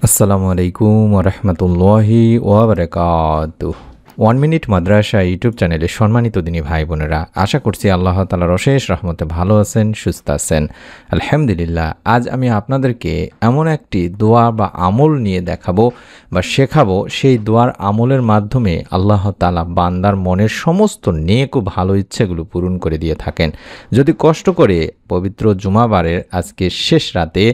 আসসালামু আলাইকুম ওয়া রাহমাতুল্লাহি ওয়া বারাকাতুহু। 1 মিনিট মাদ্রাসা ইউটিউব চ্যানেলে সম্মানিত দিনী ভাই বোনেরা, আশা করছি আল্লাহ তাআলার অশেষ রহমতে ভালো আছেন, সুস্থ আছেন। আলহামদুলিল্লাহ। আজ আমি আপনাদেরকে এমন একটি দোয়া বা আমল নিয়ে দেখাবো বা শেখাবো, সেই দোয়ার আমলের মাধ্যমে আল্লাহ তাআলা বান্দার মনের সমস্ত নেক ও ভালো ইচ্ছেগুলো পূরণ করে দিয়ে থাকেন। যদি কষ্ট করে পবিত্র জুমাবারের আজকে শেষ রাতে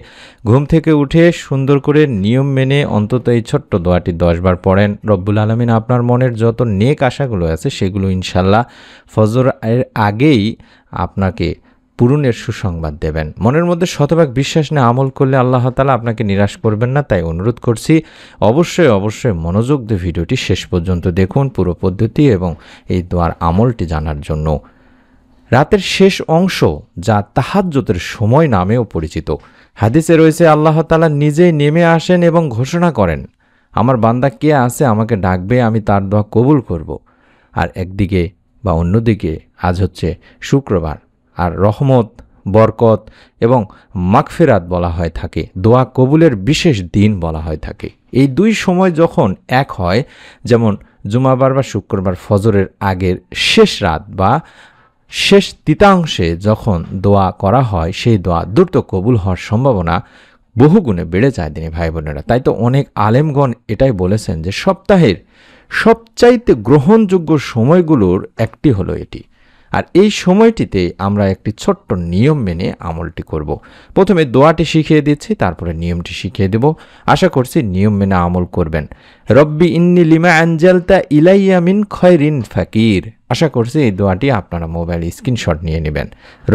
ঘুম থেকে উঠে সুন্দর করে নিয়ম মেনে অন্তত এই ছোট্ট দোয়াটি 10 বার পড়েন, রব্বুল আলামিন আপনার মনের যত নেক আশাগুলো আছে সেগুলো ইনশাল্লাহ ফজর এর আগেই আপনাকে পূরণের সুসংবাদ দেবেন। মনের মধ্যে শতভাগ বিশ্বাস নিয়ে আমল করলে আল্লাহ তাআলা আপনাকে নিরাশ করবেন না। তাই অনুরোধ করছি, অবশ্যই মনোযোগ দিয়ে ভিডিওটি শেষ পর্যন্ত দেখুন, পুরো পদ্ধতি এবং এই দোয়ার আমলটি জানার জন্য। রাতের শেষ অংশ, যা তাহাজ্জুদের সময় নামেও পরিচিত, হাদিসে রয়েছে আল্লাহ তাআলা নিজেই নেমে আসেন এবং ঘোষণা করেন, আমার বান্দা কে আছে আমাকে ডাকবে, আমি তার দোয়া কবুল করব। আর একদিকে বা অন্যদিকে আজ হচ্ছে শুক্রবার, আর রহমত, বরকত এবং মাগফিরাত বলা হয় থাকে, দোয়া কবুলের বিশেষ দিন বলা হয় থাকে। এই দুই সময় যখন এক হয়, যেমন জুমাবার বা শুক্রবার ফজরের আগের শেষ রাত বা শেষ তৃতীয়াংশে যখন দোয়া করা হয়, সেই দোয়া দ্রুত কবুল হওয়ার সম্ভাবনা বহুগুণে বেড়ে যায় দিনী ভাই বোনেরা। তাই তো অনেক আলেমগণ এটাই বলেছেন যে সপ্তাহের সবচাইতে গ্রহণযোগ্য সময়গুলোর একটি হলো এটি। আর এই সময়টিতে আমরা একটি ছোট্ট নিয়ম মেনে আমলটি করব। প্রথমে দোয়াটি শিখিয়ে দিচ্ছি, তারপরে নিয়মটি শিখিয়ে দেব। আশা করছি নিয়ম মেনে আমল করবেন। রব্বি ইন্নি লিমা আনজালতা ইলাইয়া মিন খয়রিন ফাকির। আশা করছি এই দোয়াটি আপনারা মোবাইল স্ক্রিনশট নিয়ে নেবেন।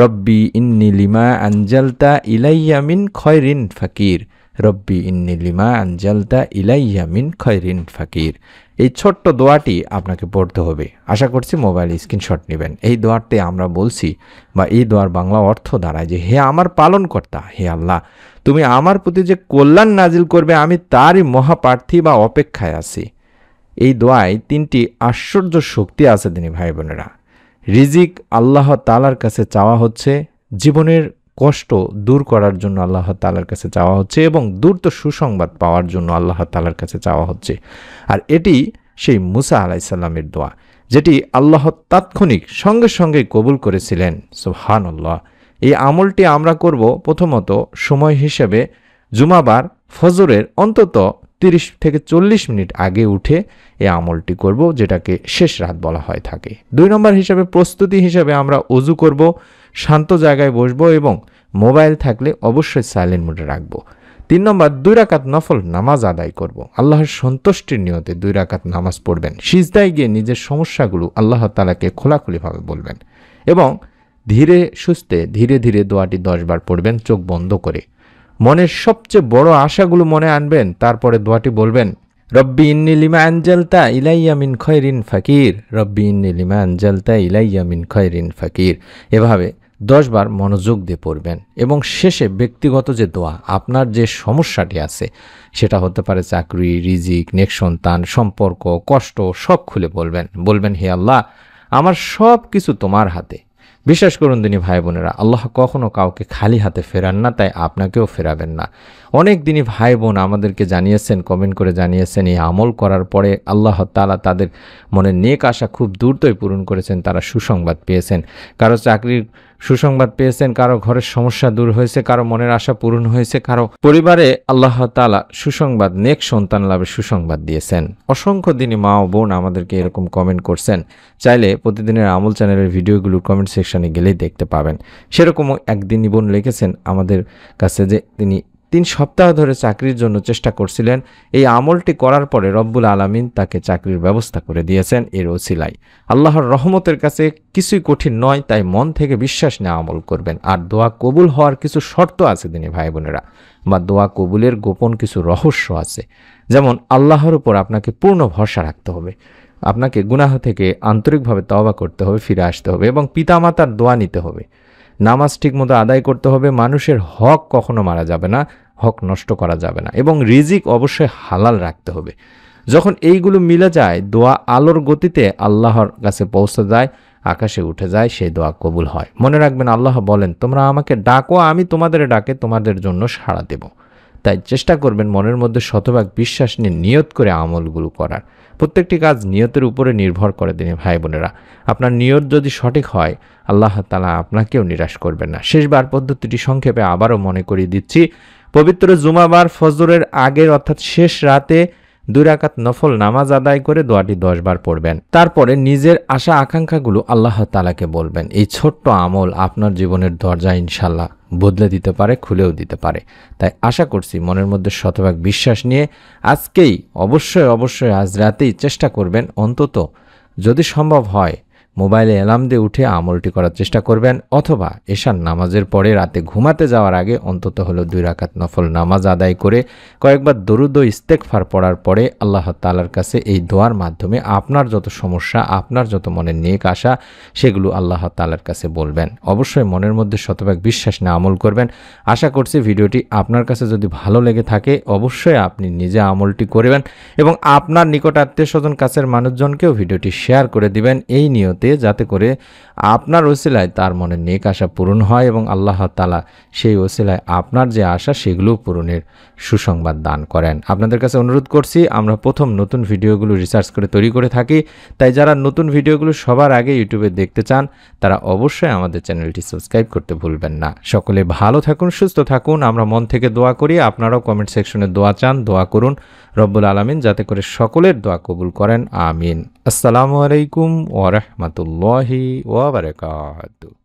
রব্বি ইন্নি লিমা আনজালতা ইলাইয়া মিন খয়রিন ফাকির। রব্বি ইন্নি লিমা আনজালতা ইলাইয়া মিন খয়রিন ফাকির। এই ছোট্ট দোয়াটি আপনাকে পড়তে হবে। আশা করছি মোবাইল স্ক্রিনশট নেবেন। এই দোয়াতে আমরা বলছি বা এই দোয়ার বাংলা অর্থ দাঁড়ায় যে, হে আমার পালনকর্তা, হে আল্লাহ, তুমি আমার প্রতি যে কল্যাণ নাজিল করবে আমি তারই মহাপ্রার্থী বা অপেক্ষায় আছি। এই দোয়ায় 3টি আশ্চর্য শক্তি আছে দিনী ভাই বোনেরা। রিজিক আল্লাহ তাআলার কাছে চাওয়া হচ্ছে, জীবনের কষ্ট দূর করার জন্য আল্লাহ তাআলার কাছে চাওয়া হচ্ছে এবং দ্রুত সুসংবাদ পাওয়ার জন্য আল্লাহ তাআলার কাছে চাওয়া হচ্ছে। আর এটি সেই মুসা আলাইহিস সালামের দোয়া, যেটি আল্লাহ তাৎক্ষণিক সঙ্গে সঙ্গেই কবুল করেছিলেন। সুবহানাল্লাহ। এই আমলটি আমরা করব প্রথমত সময় হিসেবে জুমাবার ফজরের অন্তত 30 থেকে 40 মিনিট আগে উঠে এই আমলটি করব, যেটাকে শেষ রাত বলা হয় থাকে। 2 নম্বর হিসেবে প্রস্তুতি হিসেবে আমরা ওযু করব, শান্ত জায়গায় বসবো এবং মোবাইল থাকলে অবশ্যই সাইলেন্ট মোডে রাখবো। 3 নম্বর 2 রাকাত নফল নামাজ আদায় করব। আল্লাহর সন্তুষ্টির নিয়তে 2 রাকাত নামাজ পড়বেন। সিজদায় গিয়ে নিজের সমস্যাগুলো আল্লাহ তাআলাকে খোলাখুলিভাবে বলবেন এবং ধীরে সুস্থে ধীরে ধীরে দোয়াটি 10 বার পড়বেন চোখ বন্ধ করে। মনের সবচেয়ে বড় আশাগুলো মনে আনবেন, তারপরে দোয়াটি বলবেন, রব্বি ইন্নি লিমা আনজালতা ইলাইয়া মিন খয়রিন ফাকির। রব্বি ইন্নি লিমা আনজালতা ইলাইয়া মিন খয়রিন ফাকির। এভাবে 10 বার মনোযোগ দিয়ে পড়বেন এবং শেষে ব্যক্তিগত যে দোয়া, আপনার যে সমস্যাটি আছে, সেটা হতে পারে চাকরি, রিজিক, নেক সন্তান, সম্পর্ক, কষ্ট, সব খুলে বলবেন হে আল্লাহ, আমার সব কিছু তোমার হাতে। বিশ্বাস করুন দিনী ভাই বোনেরা, আল্লাহ কখনো কাউকে খালি হাতে ফেরান না, তাই আপনাকেও ফেরাবেন না। অনেক দিনী ভাই বোন আমাদেরকে জানিয়েছেন, কমেন্ট করে জানিয়েছেন, এই আমল করার পরে আল্লাহ তাআলা তাদের মনে নেক আশা খুব দ্রুতই পূরণ করেছেন, তারা সুসংবাদ পেয়েছেন। কারো চাকরির সুসংবাদ পেয়েছেন, কারো ঘরের সমস্যা দূর হয়েছে, কারো মনের আশা পূরণ হয়েছে, কারো পরিবারে আল্লাহ তাআলা সুসংবাদ, নেক সন্তান লাভের সুসংবাদ দিয়েছেন। অসংখ্য দিনী মা ও বোন আমাদেরকে এরকম কমেন্ট করছেন। চাইলে প্রতিদিনের আমল চ্যানেলের ভিডিওগুলো কমেন্ট সেকশনে গেলেই দেখতে পাবেন। সেরকমও একদিনই বোন লিখেছেন আমাদের কাছে যে তিনি 3 সপ্তাহ ধরে চাকরির জন্য চেষ্টা করছিলেন। এই আমলটি করার পরে রব্বুল আলামিন তাকে চাকরির ব্যবস্থা করে দিয়েছেন এর ওসিলায়। আল্লাহর রহমতের কাছে কিছুই কঠিন নয়, তাই মন থেকে বিশ্বাস নিয়ে আমল করবেন। আর দোয়া কবুল হওয়ার কিছু শর্ত আছে দিনী ভাই বোনেরা, বা দোয়া কবুলের গোপন কিছু রহস্য আছে। যেমন আল্লাহর উপর আপনাকে পূর্ণ ভরসা রাখতে হবে, আপনাকে গুনাহ থেকে আন্তরিকভাবে তওবা করতে হবে, ফিরে আসতে হবে এবং পিতামাতার দোয়া নিতে হবে। নামাজ ঠিকমতো আদায় করতে হবে, মানুষের হক কখনো মারা যাবে না, হক নষ্ট করা যাবে না এবং রিজিক অবশ্যই হালাল রাখতে হবে। যখন এইগুলো মিলে যায়, দোয়া আলোর গতিতে আল্লাহর কাছে পৌঁছে যায়, আকাশে উঠে যায়, সেই দোয়া কবুল হয়। মনে রাখবেন, আল্লাহ বলেন, তোমরা আমাকে ডাকো, আমি তোমাদের ডাকে তোমাদের জন্য সাড়া দেব। তাই চেষ্টা করবেন মনের মধ্যে শতভাগ বিশ্বাস নিয়ে নিয়ত করে আমলগুলো করার। প্রত্যেকটি কাজ নিয়তের উপরে নির্ভর করে দিনে ভাই বোনেরা। আপনার নিয়ত যদি সঠিক হয়, আল্লাহ তাআলা আপনাকেও নিরাশ করবেন না। শেষবার পদ্ধতিটি সংক্ষেপে আবারও মনে করিয়ে দিচ্ছি। পবিত্র জুমাবার ফজরের আগের অর্থাৎ শেষ রাতে 2 রাকাত নফল নামাজ আদায় করে দোয়াটি 10 বার পড়বেন। তারপরে নিজের আশা আকাঙ্ক্ষাগুলো আল্লাহ তাআলাকে বলবেন। এই ছোট্ট আমল আপনার জীবনের দরজা ইনশাল্লাহ বদলে দিতে পারে, খুলেও দিতে পারে। তাই আশা করছি মনের মধ্যে শতভাগ বিশ্বাস নিয়ে আজকেই অবশ্যই আজ রাতেই চেষ্টা করবেন, অন্তত যদি সম্ভব হয় মোবাইলে অ্যালার্ম দিয়ে উঠে আমলটি করার চেষ্টা করবেন, অথবা এশার নামাজের পরে রাতে ঘুমাতে যাওয়ার আগে অন্তত হলো 2 রাকাত নফল নামাজ আদায় করে কয়েকবার দরুদ ও ইস্তেগফার পড়ার পরে আল্লাহ তাআলার কাছে এই দোয়ার মাধ্যমে আপনার যত সমস্যা, আপনার যত মনের নেক আশা, সেগুলো আল্লাহ তাআলার কাছে বলবেন। অবশ্যই মনের মধ্যে শতভাগ বিশ্বাস নিয়ে আমল করবেন। আশা করছি ভিডিওটি আপনার কাছে যদি ভালো লেগে থাকে অবশ্যই আপনি নিজে আমলটি করবেন এবং আপনার নিকট আত্মীয়স্বজন কাছের মানুষজনকেও ভিডিওটি শেয়ার করে দিবেন, এই নিয়তে যাতে করে আপনার ওসিলায় তার মনে নেক আশা পূরণ হয় এবং আল্লাহ তাআলা সেই ওসিলায় আপনার যে আশা সেগুলো পূরণের সুসংবাদ দান করেন। আপনাদের কাছে অনুরোধ করছি, আমরা প্রথম নতুন ভিডিওগুলো রিসার্চ করে তৈরি করে থাকি, তাই যারা নতুন ভিডিওগুলো সবার আগে ইউটিউবে দেখতে চান তারা অবশ্যই আমাদের চ্যানেলটি সাবস্ক্রাইব করতে ভুলবেন না। সকলে ভালো থাকুন, সুস্থ থাকুন। আমরা মন থেকে দোয়া করি, আপনারাও কমেন্ট সেকশনে দোয়া চান, দোয়া করুন রব্বুল আলামিন যাতে করে সকলের দোয়া কবুল করেন। আমিন। আসসালামু আলাইকুম ওয়া রাহমাতুল্লাহি ওয়া বারাকাতুহু।